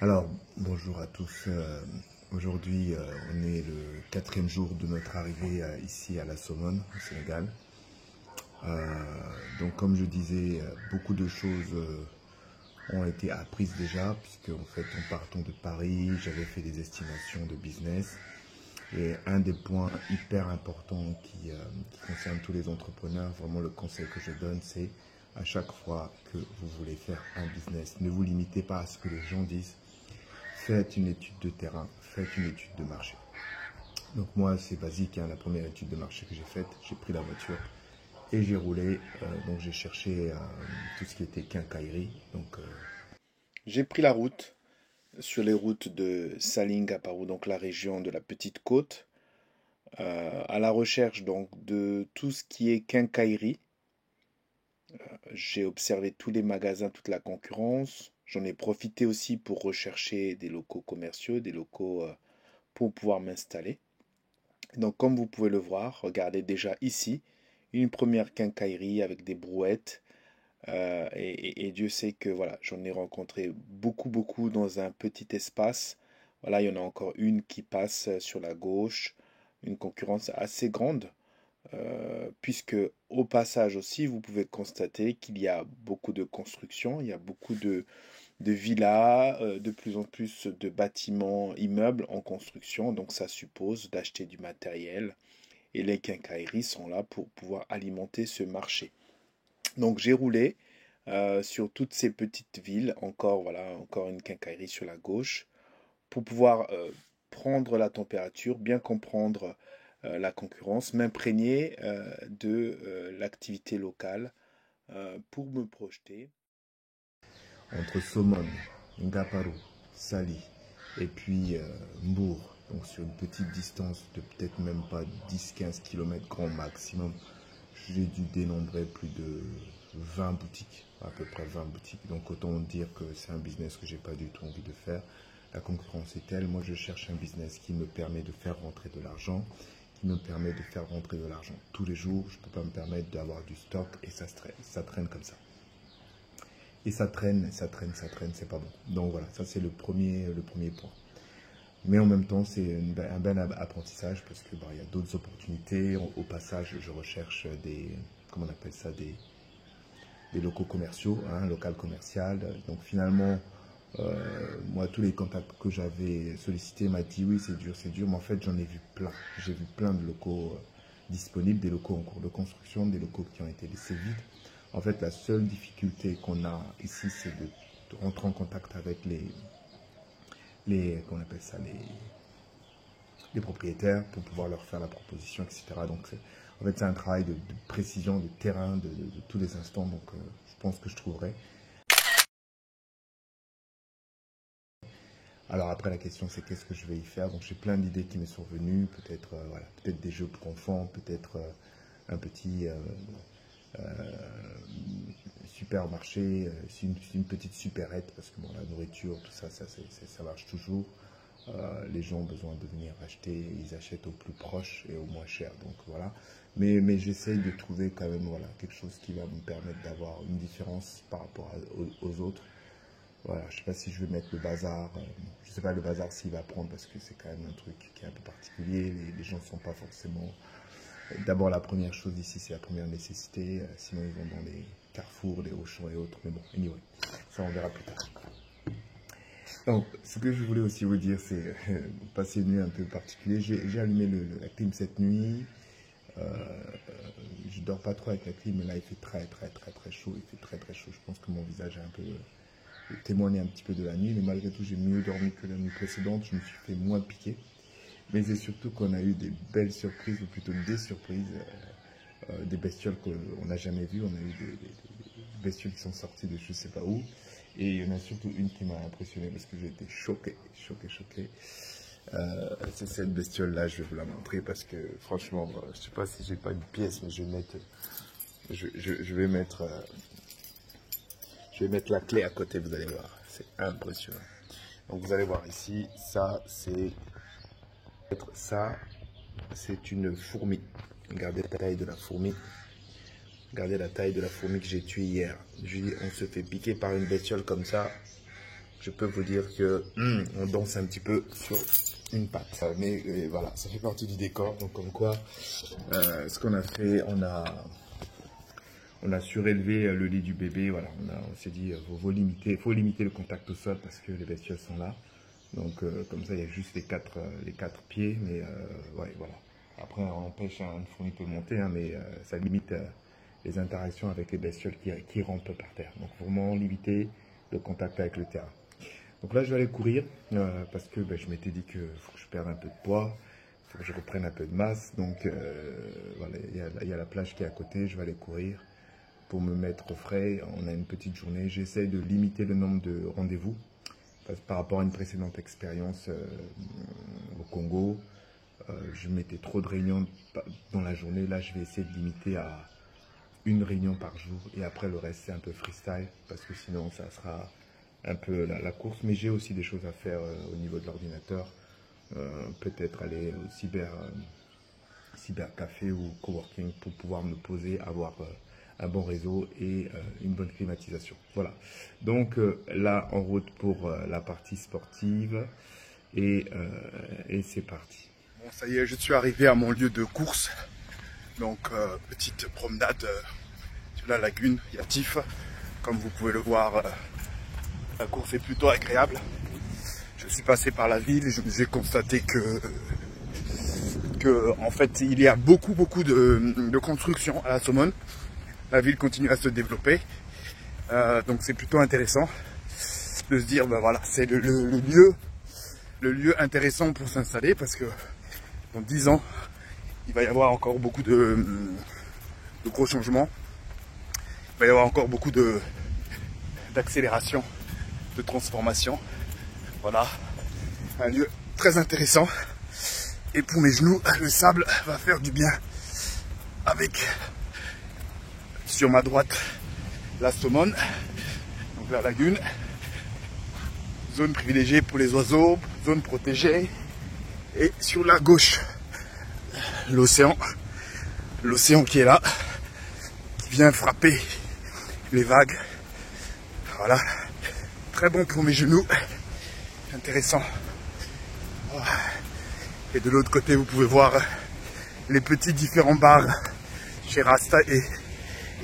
Alors, bonjour à tous. Aujourd'hui, on est le quatrième jour de notre arrivée ici à la Somone, au Sénégal. Donc, comme je disais, beaucoup de choses ont été apprises déjà, puisque en fait, en partant de Paris, j'avais fait des estimations de business. Et un des points hyper importants qui concerne tous les entrepreneurs, vraiment le conseil que je donne, c'est à chaque fois que vous voulez faire un business, ne vous limitez pas à ce que les gens disent. Faites une étude de terrain, faites une étude de marché. Donc moi, c'est basique, hein, la première étude de marché que j'ai faite, j'ai pris la voiture et j'ai roulé. Donc j'ai cherché tout ce qui était quincaillerie. J'ai pris la route sur les routes de Saling à Parou, donc la région de la Petite Côte, à la recherche donc de tout ce qui est quincaillerie. J'ai observé tous les magasins, toute la concurrence. J'en ai profité aussi pour rechercher des locaux commerciaux, des locaux pour pouvoir m'installer. Donc comme vous pouvez le voir, regardez déjà ici, une première quincaillerie avec des brouettes. Et Dieu sait que voilà, j'en ai rencontré beaucoup dans un petit espace. Voilà, il y en a encore une qui passe sur la gauche, une concurrence assez grande, puisque au passage aussi, vous pouvez constater qu'il y a beaucoup de construction, il y a beaucoup de villas, de plus en plus de bâtiments, immeubles en construction. Donc ça suppose d'acheter du matériel et les quincailleries sont là pour pouvoir alimenter ce marché. Donc j'ai roulé sur toutes ces petites villes, encore voilà, encore une quincaillerie sur la gauche, pour pouvoir prendre la température, bien comprendre la concurrence, m'imprégner de l'activité locale pour me projeter. Entre Somone, Ngaparou, Sali et puis Mbour, donc sur une petite distance de peut-être même pas 10-15 km grand maximum, j'ai dû dénombrer plus de 20 boutiques, à peu près 20 boutiques. Donc autant dire que c'est un business que j'ai pas du tout envie de faire. La concurrence est telle, moi je cherche un business qui me permet de faire rentrer de l'argent, qui me permet de faire rentrer de l'argent tous les jours. Je ne peux pas me permettre d'avoir du stock et ça traîne comme ça. Et ça traîne, c'est pas bon. Donc voilà, ça c'est le premier point. Mais en même temps, c'est un bel apprentissage parce que il y a d'autres opportunités. Au passage, je recherche comment on appelle ça, des locaux commerciaux, un local commercial. Donc finalement, moi, tous les contacts que j'avais sollicités m'a dit oui, c'est dur. Mais en fait, j'en ai vu plein. J'ai vu plein de locaux disponibles, des locaux en cours de construction, des locaux qui ont été laissés vides. En fait, la seule difficulté qu'on a ici, c'est de rentrer en contact avec comment on appelle ça, les propriétaires pour pouvoir leur faire la proposition, etc. Donc, en fait, c'est un travail de précision, de terrain, de tous les instants. Donc, je pense que je trouverai. Alors après, la question, c'est qu'est-ce que je vais y faire. Donc, j'ai plein d'idées qui me sont venues. Peut-être voilà, peut-être des jeux pour enfants, peut-être un petit supermarché, une petite supérette, parce que bon, la nourriture, tout ça, ça marche toujours. Les gens ont besoin de venir acheter, ils achètent au plus proche et au moins cher. Donc voilà. Mais j'essaye de trouver quand même voilà, quelque chose qui va me permettre d'avoir une différence par rapport aux autres. Voilà, je ne sais pas si je vais mettre le bazar. Je ne sais pas le bazar s'il va prendre parce que c'est quand même un truc qui est un peu particulier. Les gens ne sont pas forcément. D'abord, la première chose ici, c'est la première nécessité. Sinon, ils vont dans les carrefours, les Auchan et autres. Mais bon, anyway, ça on verra plus tard. Donc, ce que je voulais aussi vous dire, c'est passer une nuit un peu particulière. J'ai allumé la clim cette nuit. Je dors pas trop avec la clim, mais là, il fait très chaud. Il fait très chaud. Je pense que mon visage a un peu témoigné un petit peu de la nuit. Mais malgré tout, j'ai mieux dormi que la nuit précédente. Je me suis fait moins piquer. Mais c'est surtout qu'on a eu des belles surprises, ou plutôt des surprises, des bestioles qu'on n'a jamais vues. On a eu des bestioles qui sont sorties de je ne sais pas où. Et il y en a surtout une qui m'a impressionné parce que j'ai été choqué. C'est cette bestiole-là, je vais vous la montrer parce que franchement, je ne sais pas si j'ai pas une pièce, mais je vais mettre la clé à côté, vous allez voir. C'est impressionnant. Donc vous allez voir ici, ça c'est une fourmi. Regardez la taille de la fourmi. Regardez la taille de la fourmi que j'ai tuée hier. Je dis, on se fait piquer par une bestiole comme ça. je peux vous dire que on danse un petit peu sur une patte. Mais voilà, ça fait partie du décor. Donc comme quoi, ce qu'on a fait, on a surélevé le lit du bébé. Voilà, on s'est dit, faut limiter le contact au sol parce que les bestioles sont là. Donc comme ça, il y a juste les quatre pieds. Mais ouais, voilà. Après, on empêche une fourmi peut monter, hein, mais ça limite les interactions avec les bestioles qui rampent par terre. Donc vraiment limiter le contact avec le terrain. Donc là, je vais aller courir parce que je m'étais dit qu'il faut que je perde un peu de poids, il faut que je reprenne un peu de masse. Donc voilà, il y a la plage qui est à côté, je vais aller courir pour me mettre au frais. On a une petite journée, j'essaie de limiter le nombre de rendez-vous par rapport à une précédente expérience au Congo. Je mettais trop de réunions dans la journée. Là, je vais essayer de limiter à une réunion par jour. Et après, le reste, c'est un peu freestyle. Parce que sinon, ça sera un peu la course. Mais j'ai aussi des choses à faire au niveau de l'ordinateur. Peut-être aller au cybercafé ou coworking pour pouvoir me poser, avoir un bon réseau et une bonne climatisation. Voilà. Donc là, en route pour la partie sportive. Et c'est parti. Bon, ça y est, je suis arrivé à mon lieu de course. Donc, petite promenade sur la lagune Yatif. Comme vous pouvez le voir, la course est plutôt agréable. Je suis passé par la ville et j'ai constaté que en fait, il y a beaucoup de constructions à la Somone. La ville continue à se développer. Donc, c'est plutôt intéressant de se dire, ben voilà, c'est le lieu intéressant pour s'installer parce que dans 10 ans, il va y avoir encore beaucoup de gros changements. Il va y avoir encore beaucoup d'accélération, de transformation. Voilà, un lieu très intéressant. Et pour mes genoux, le sable va faire du bien avec, sur ma droite, la Somone, donc la lagune. Zone privilégiée pour les oiseaux, zone protégée. Et sur la gauche, l'océan qui est là, qui vient frapper les vagues. Voilà, très bon pour mes genoux, intéressant. Et de l'autre côté, vous pouvez voir les petits différents bars chez Rasta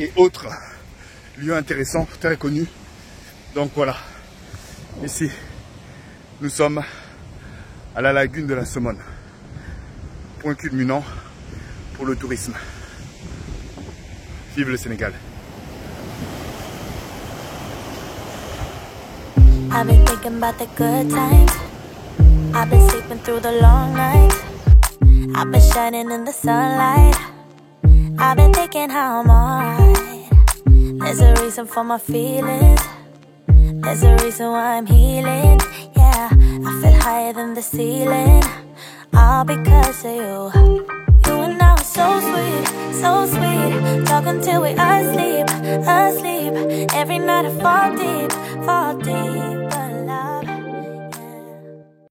et autres lieux intéressants, très connus. Donc voilà, ici, nous sommes à la lagune de la Somone. Point culminant pour le tourisme. Vive le Sénégal. I've been thinking about the good times. I've been sleeping through the long nights. I've been shining in the sunlight. I've been thinking how I'm alright. There's a reason for my feelings. There's a reason why I'm healing. Yeah, I feel higher than the ceiling. All because of you. You and I were so sweet, so sweet. Talking till we asleep, asleep. Every night I fall deep, fall deep.